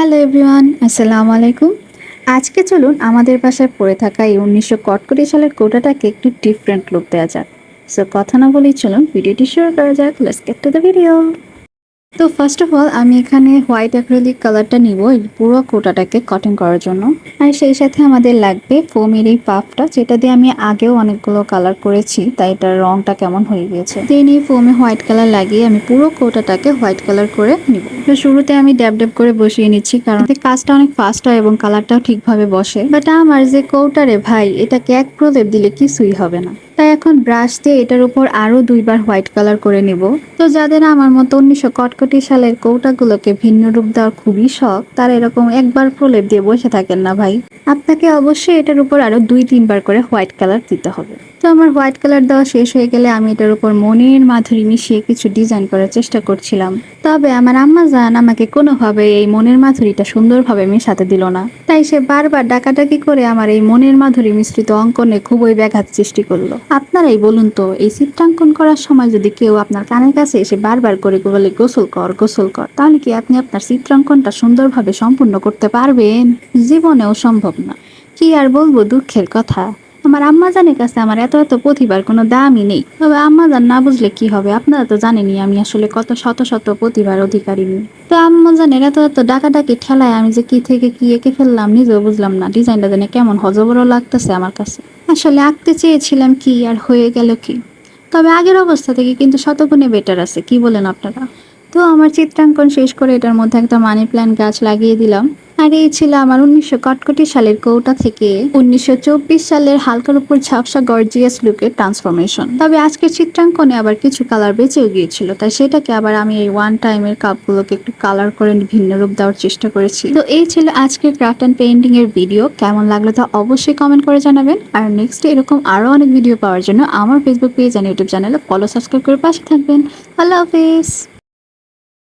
Hello everyone, আসসালামু আলাইকুম। আজকে চলুন আমাদের বাসায় পড়ে থাকা এই ১৯০০ কটকটি সালের কৌটাটাকে একটু ডিফারেন্ট লুক দেওয়া যাক। সো কথা না বলেই চলুন ভিডিওটি শুরু করা যাক। Let's get to the video. তো ফার্স্ট অফ অল আমি এখানে হোয়াইট অ্যাক্রিলিক কালারটা নিব এই পুরো কোটাটাকে কটন করার জন্য। আর সেই সাথে আমাদের লাগবে ফোমের এই পাফটা, যেটা দিয়ে আমি আগেও অনেকগুলো কালার করেছি, তাই এটার রংটা কেমন হয়ে গিয়েছে। দেন এই ফোমে হোয়াইট কালার লাগিয়ে আমি পুরো কোটাটাকে হোয়াইট কালার করে নিব। তো শুরুতে আমি ড্যাব ড্যাব করে বসিয়ে নিচ্ছি, কারণ এতে কাজটা অনেক ফাস্ট হয় এবং কালারটাও ঠিকভাবে বসে। বাট আমার যে কৌটারে ভাই, এটাকে এক প্রলেপ দিলে কিছুই হবে না। তাই এখন ব্রাশ দিয়ে এটার উপর আরো 2বার হোয়াইট কালার করে নিব। তো যাদের আমার মতো ১৯০০ কটকটি সালের কৌটাগুলোকে ভিন্ন রূপ দেওয়ার খুবই শখ, তারা এরকম একবার প্রলেপ দিয়ে বসে থাকেন না ভাই। আপনাকে অবশ্যই এটার উপর আরো 2-3বার করে হোয়াইট কালার দিতে হবে। তো আমার হোয়াইট কালার দেওয়া শেষ হয়ে গেলে আমি এটার উপর মনের মাধুরী মিশিয়ে কিছু ডিজাইন করার চেষ্টা করছিলাম। তবে আমার আম্মা জান আমাকে কোনোভাবে এই মনের মাধুরীটা সুন্দরভাবে মেশাতে দিল না। তাই সে বারবার ডাকাডাকি করে আমার এই মনের মাধুরী মিশ্রিত অঙ্কনে খুবই ব্যাঘাত সৃষ্টি করলো। আপনারাই বলুন তো, এই চিত্রাঙ্কন করার সময় যদি কেউ আপনার কানের কাছে এসে বারবার করে বলে গোসল কর গোসল কর, তাহলে কি আপনি আপনার চিত্রাঙ্কনটা সুন্দরভাবে সম্পূর্ণ করতে পারবেন? জীবনেও সম্ভব না। কি আর বলবো, দুঃখের কথা। আমার আম্মাজানের কাছে আমার এত এত প্রতিভার কোনো দামই নেই। তবে আম্মাজান না বুঝলে কি হবে, আপনারা তো জানেনই আমি আসলে কত শত শত প্রতিভার অধিকারী। তো আম্মাজানের এত এত ডাকাডাকি ঠেলায় আমি যে কি থেকে কি এঁকে ফেললাম নিজেও বুঝলাম না। ডিজাইনটা জানে কেমন হজবরল লাগতেছে আমার কাছে। আসলে আঁকতে চেয়েছিলাম কি আর হয়ে গেল কি। তবে আগের অবস্থা থেকে কিন্তু শতগুণে বেটার আছে, কি বলেন আপনারা? তো আমার চিত্রাঙ্কন শেষ করে এটার মধ্যে একটা মানি প্ল্যান্ট গাছ লাগিয়ে দিলাম। আর এই ছিল আমার ১৯০০ কটকটি সালের কৌটা থেকে ১৯২৪ সালের হালকার উপর ঝাপসা গর্জিয়াস লুকের ট্রান্সফরমেশন। তবে আজকের চিত্রাঙ্কনে আবার কিছু কালার বেঁচেও গিয়েছিল, তাই সেটাকে আবার আমি এই ওয়ান টাইমের কাপগুলোকে একটু কালার করে ভিন্ন রূপ দেওয়ার চেষ্টা করেছি। তো এই ছিল আজকের ক্রাফট অ্যান্ড পেইন্টিং এর ভিডিও। কেমন লাগলো তা অবশ্যই কমেন্ট করে জানাবেন। আর নেক্সট এরকম আরো অনেক ভিডিও পাওয়ার জন্য আমার ফেসবুক পেজ আর ইউটিউব চ্যানেলে ফলো সাবস্ক্রাইব করে পাশে থাকবেন। আল্লাহ হাফেজ।